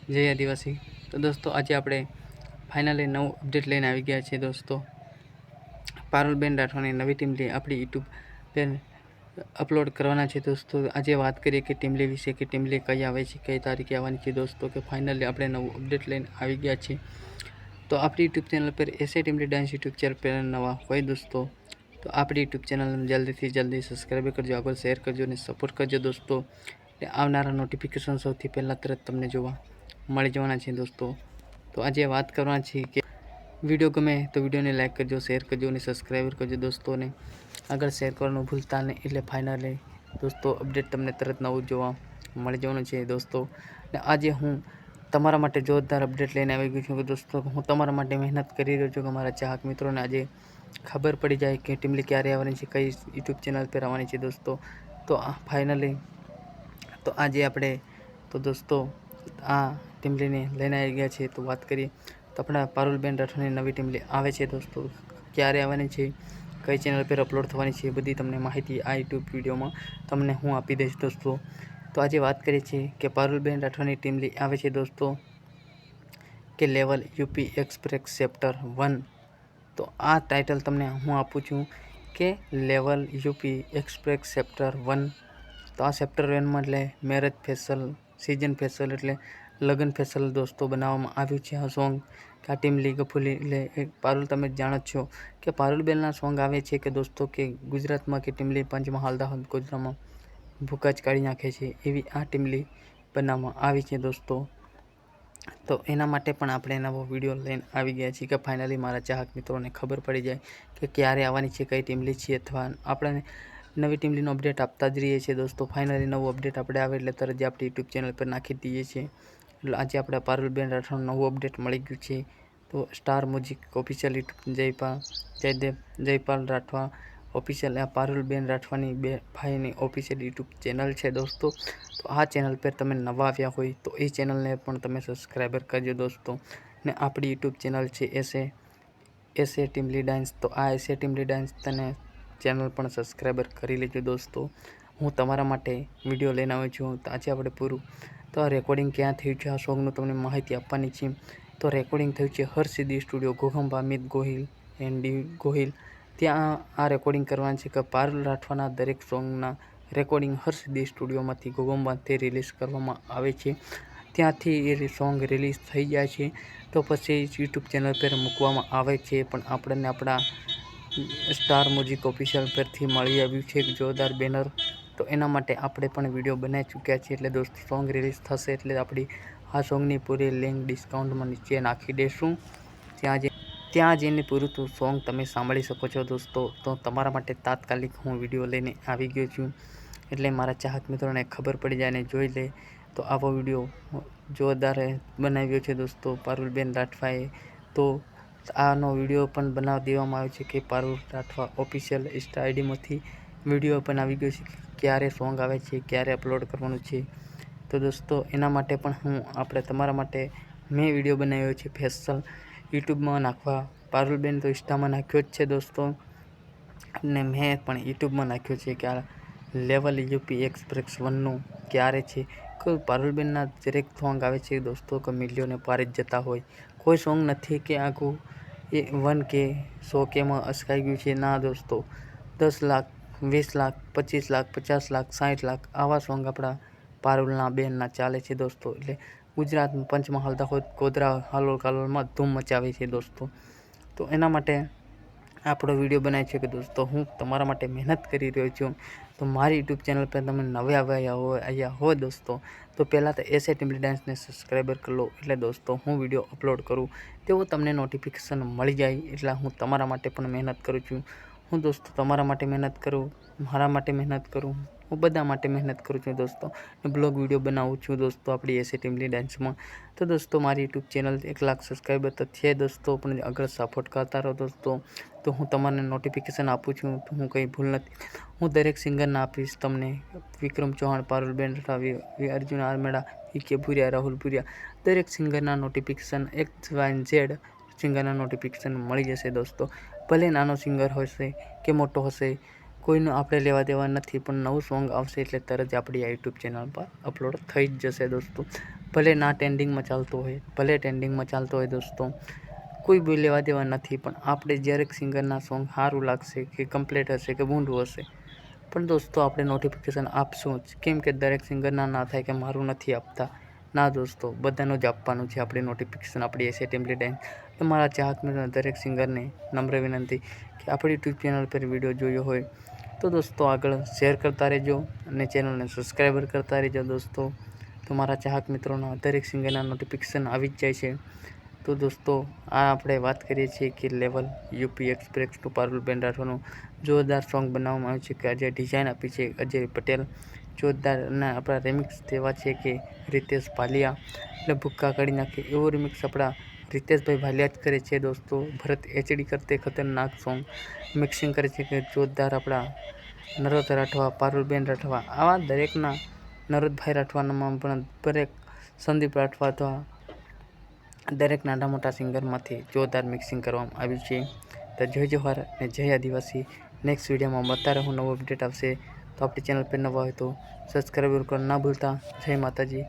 જય આદિવાસી। તો દોસ્તો આજે આપણે ફાઇનલી નવું અપડેટ લઈને આવી ગયા છીએ દોસ્તો। પારુલબેન રાઠવાની નવી ટીમલી આપણી યુટ્યુબ પર અપલોડ કરવાના છે દોસ્તો। આજે વાત કરીએ કે ટીમલી વિશે, કે ટીમલી કઈ આવે છે, કઈ તારીખે આવવાની છે દોસ્તો, કે ફાઇનલી આપણે નવું અપડેટ લઈને આવી ગયા છીએ। તો આપણી યુટ્યુબ ચેનલ પર એસે ટીમલી ડાન્સ યુટ્યુબ ચેનલ પર નવા હોય દોસ્તો તો આપણી યુટ્યુબ ચેનલને જલ્દીથી જલ્દી સબસ્ક્રાઈબ કરજો, આગળ શેર કરજો અને સપોર્ટ કરજો દોસ્તો। આવનારા નોટિફિકેશન સૌથી પહેલાં તરત તમને જોવા મળી જવાના છે દોસ્તો। તો આજે વાત કરવાના છે કે વિડીયો ગમે તો વિડીયોને લાઈક કરજો, શેર કરજો અને સબસ્ક્રાઈબ કરજો દોસ્તોને આગળ શેર કરવાનું ભૂલતા નહીં। એટલે ફાઇનલી દોસ્તો અપડેટ તમને તરત નવું જોવા મળી જવાનું છે દોસ્તો। અને આજે હું તમારા માટે જોરદાર અપડેટ લઈને આવી ગયો છું દોસ્તો। હું તમારા માટે મહેનત કરી રહ્યો છું કે મારા ચાહક મિત્રોને આજે ખબર પડી જાય કે ટીમલી ક્યારે આવવાની છે, કઈ યુટ્યુબ ચેનલ પર આવવાની છે દોસ્તો। તો ફાઇનલી તો આજે આપણે તો દોસ્તો આ ટીમલીને લઈને આવી ગયા છે। તો વાત કરીએ તો આપણા પારુલબેન રાઠવાની નવી ટીમલી આવે છે દોસ્તો, ક્યારે આવવાની છે, કઈ ચેનલ પર અપલોડ થવાની છે, બધી તમને માહિતી આ યુટ્યુબ વિડીયોમાં તમને હું આપી દઈશ દોસ્તો। તો આજે વાત કરીએ છીએ કે પારુલબેન રાઠવાની ટીમલી આવે છે દોસ્તો કે લેવલ યુપી એક્સપ્રેસ ચેપ્ટર 1। તો આ ટાઇટલ તમને હું આપું છું કે લેવલ યુપી એક્સપ્રેસ ચેપ્ટર 1। તો આ ચેપ્ટર 1માં એટલે મેરેજ ફેશલ, સિઝન ફેશલ એટલે લગ્ન ફેશલ દોસ્તો બનાવવામાં આવ્યું છે આ સોંગ। કે આ ટીમલી ગફુલી એટલે પારુલ તમે જાણો જ છો કે પારુલબેનના સોંગ આવે છે કે દોસ્તો કે ગુજરાતમાં કે ટીમલી પંચમહાલ દાહોદ ગોધરામાં ભૂકા જ કાઢી નાખે છે એવી આ ટીમલી બનાવવામાં આવી છે દોસ્તો। તો એના માટે પણ આપણે નવો વિડીયો લઈને આવી ગયા છીએ કે ફાઇનલી મારા ચાહક મિત્રોને ખબર પડી જાય કે ક્યારે આવવાની છે, કઈ ટીમલી છે, અથવા આપણે નવી ટીમલીનો અપડેટ આપતા જ રહીએ છીએ દોસ્તો। ફાઇનલી નવું અપડેટ આપણે આવે એટલે તરત જ આપણી યુટ્યુબ ચેનલ પર નાખી દઈએ છીએ। એટલે આજે આપણે પારુલબેન રાઠવાનું નવું અપડેટ મળી ગયું છે। તો star music official YouTube Jaypal Rathwa official આ પારુલબેન રાઠવાની બે ભાઈની ઓફિશિયલ યુટ્યુબ ચેનલ છે દોસ્તો। તો આ ચેનલ પર તમે નવા આવ્યા હોય તો એ ચેનલને પણ તમે સબસ્ક્રાઈબર કરજો દોસ્તો। ને આપણી યુટ્યુબ ચેનલ છે એસે ટીમલી ડાન્સ। તો આ એસે ટીમલી ડાન્સ તને ચેનલ પણ સબસ્ક્રાઈબર કરી લેજો દોસ્તો। હું તમારા માટે વિડીયો લઈને આવ્યો છું। તો આજે આપણે પૂરું તો આ રેકોર્ડિંગ ક્યાં થયું છે આ સોંગનું તમને માહિતી આપવાની છે। તો રેકોર્ડિંગ થયું છે Harsiddhi studio, Ghoghamba, Amit Gohil and D Gohil, ત્યાં આ રેકોર્ડિંગ કરવાનું છે કે પારુલ રાઠવાના દરેક સોંગના રેકોર્ડિંગ હરસિદ્ધિ સ્ટુડિયોમાંથી ઘોઘંબાથી રિલીઝ કરવામાં આવે છે। ત્યાંથી એ સોંગ રિલીઝ થઈ જાય છે તો પછી યુટ્યુબ ચેનલ પર મૂકવામાં આવે છે। પણ આપણને આપણા સ્ટાર મ્યુઝિક ઓફિશિયલ પરથી મળી આવ્યું છે એક જોરદાર બેનર। તો એના માટે આપણે પણ વિડીયો બનાવી ચૂક્યા છીએ। એટલે દોસ્તો સોંગ રિલીઝ થશે એટલે આપણી આ સોંગની પૂરી લિંક ડિસ્કાઉન્ટમાં નીચે નાખી દઈશું, ત્યાં જઈને પૂરું તો સોંગ તમે સાંભળી શકો છો દોસ્તો। તો તમારા માટે તાત્કાલિક હું વિડીયો લઈને આવી ગયો છું એટલે મારા ચાહક મિત્રોને ખબર પડી જાય અને જોઈ લે। તો આવો વિડીયો જોરદાર બનાવ્યો છે દોસ્તો પારુલબેન રાઠવાએ। તો આનો વિડીયો પણ બનાવી દેવામાં આવ્યો છે કે પારુલ રાઠવા ઓફિશિયલ ઇન્સ્ટા આઈડીમાંથી વિડીયો પણ આવી ગયો છે કે ક્યારે સોંગ આવે છે, ક્યારે અપલોડ કરવાનું છે। તો દોસ્તો એના માટે પણ હું આપણે તમારા માટે મેં વિડીયો બનાવ્યો છે ફેશલ યુટ્યુબમાં નાખવા। પારુલબેન તો ઇન્સ્ટામાં નાખ્યો જ છે દોસ્તો, અને મેં પણ યુટ્યુબમાં નાખ્યો છે કે આ લેવલ યુપી એક્સપ્રેસ 1નું ક્યારે છે। કોઈ પારુલબેનના દરેક સોંગ આવે છે દોસ્તો કે મિલિયનને પાર જ જતા હોય, કોઈ સોંગ નથી કે આખું એ 1K 100Kમાં અસકાઈ ગયું છે ના દોસ્તો। 10 લાખ, 20 લાખ, 25 લાખ, 50 લાખ, 60 લાખ આવા સોંગ આપણા પારુલના બેનના ચાલે છે દોસ્તો। એટલે ગુજરાતમાં પંચમહાલ દાહોદ ગોધરા હાલોલ કાલોલમાં ધૂમ મચાવે છે દોસ્તો। તો એના માટે આપણો વિડીયો બનાવ્યો છે કે દોસ્તો હું તમારા માટે મહેનત કરી રહ્યો છું। તો મારી યુટ્યુબ ચેનલ પર તમે નવે આવ્યા હોય દોસ્તો તો પહેલાં તો એસે ટીમલી ડાન્સને સબસ્ક્રાઈબર કરી લો એટલે દોસ્તો હું વિડીયો અપલોડ કરું તેવું તમને નોટિફિકેશન મળી જાય। એટલે હું તમારા માટે પણ મહેનત કરું છું। હું દોસ્તો તમારા માટે મહેનત કરું, મારા માટે મહેનત કરું, હું બધા માટે મહેનત કરું છું દોસ્તો। બ્લોગ વિડીયો બનાવું છું દોસ્તો આપણી એસે ટીમલી ડાન્સમાં। તો દોસ્તો મારી યુટ્યુબ ચેનલ 1 લાખ સબસ્ક્રાઈબર તો છે દોસ્તો, પણ આગળ સપોર્ટ કરતા રહો દોસ્તો। તો હું તમને નોટિફિકેશન આપું છું તો હું કંઈ ભૂલ નથી, હું દરેક સિંગરના આપીશ તમને। વિક્રમ ચૌહાણ, પારુલબેન રાઠવા, અર્જુન આરમેડા, VK ભુરિયા, રાહુલ ભુરિયા દરેક સિંગરના નોટિફિકેશન XYZ સિંગરના નોટિફિકેશન મળી જશે દોસ્તો। ભલે નાનો સિંગર હશે કે મોટો હશે કોઈનું આપણે લેવા દેવા નથી, પણ નવું સોંગ આવશે એટલે તરત જ આપણી આ યુટ્યુબ ચેનલ પર અપલોડ થઈ જ જશે દોસ્તો। ભલે ના ટ્રેન્ડિંગમાં ચાલતો હોય, ભલે ટ્રેન્ડિંગમાં ચાલતો હોય દોસ્તો, કોઈ બી લેવા દેવા નથી. પણ આપણે દરેક સિંગરના સોંગ સારું લાગશે કે કમ્પ્લીટ હશે કે બૂંડું હશે, પણ દોસ્તો આપણે નોટિફિકેશન આપશું જ. કેમ કે દરેક સિંગરના ના થાય કે મારું નથી આપતા. ના દોસ્તો, બધાનું જ આપવાનું છે આપણે નોટિફિકેશન, આપણી એસે ટેમ્પલેટ ટાઈમ. તમારા ચાહક મિત્રો દરેક સિંગરને નમ્ર વિનંતી કે આપણી યુટ્યુબ ચેનલ પર વિડીયો જોયો હોય તો દોસ્તો આગળ શેર કરતા રહેજો અને ચેનલને સબસ્ક્રાઈબર કરતા રહેજો દોસ્તો. તો મારા ચાહક મિત્રોના દરેક સિંગરના નોટિફિકેશન આવી જ જાય છે. તો દોસ્તો આ આપણે વાત કરીએ છીએ કે level up express to Parulben રાઠવાનું જોરદાર સોંગ બનાવવામાં આવ્યું છે કે આજે ડિઝાઇન આપી છે અજય પટેલ. જોરદાર અને આપણા રિમિક્સ તેવા છે કે રિતેશ ભાલિયા એટલે ભૂક્કા કાઢી નાખે એવો રિમિક્સ આપણા રિતેશભાઈ ભાલિયા જ કરે છે દોસ્તો. ભરત એચડી કરતે ખતરનાક સોંગ મિક્સિંગ કરે છે કે જોરદાર આપણા નરોદ રાઠવા, પારુલબેન રાઠવા, આવા દરેકના નરોદભાઈ રાઠવાનામાં પણ દરેક સંદીપ રાઠવા અથવા દરેક નાના મોટા સિંગરમાંથી જોરદાર મિક્સિંગ કરવામાં આવ્યું છે. તો જય જવાહર અને જય આદિવાસી. નેક્સ્ટ વિડીયોમાં મળતા રહો, નવો અપડેટ આવશે. તો આપણી ચેનલ પર નવા હોય તો સબસ્ક્રાઈબ કરવા ના ભૂલતા. જય માતાજી.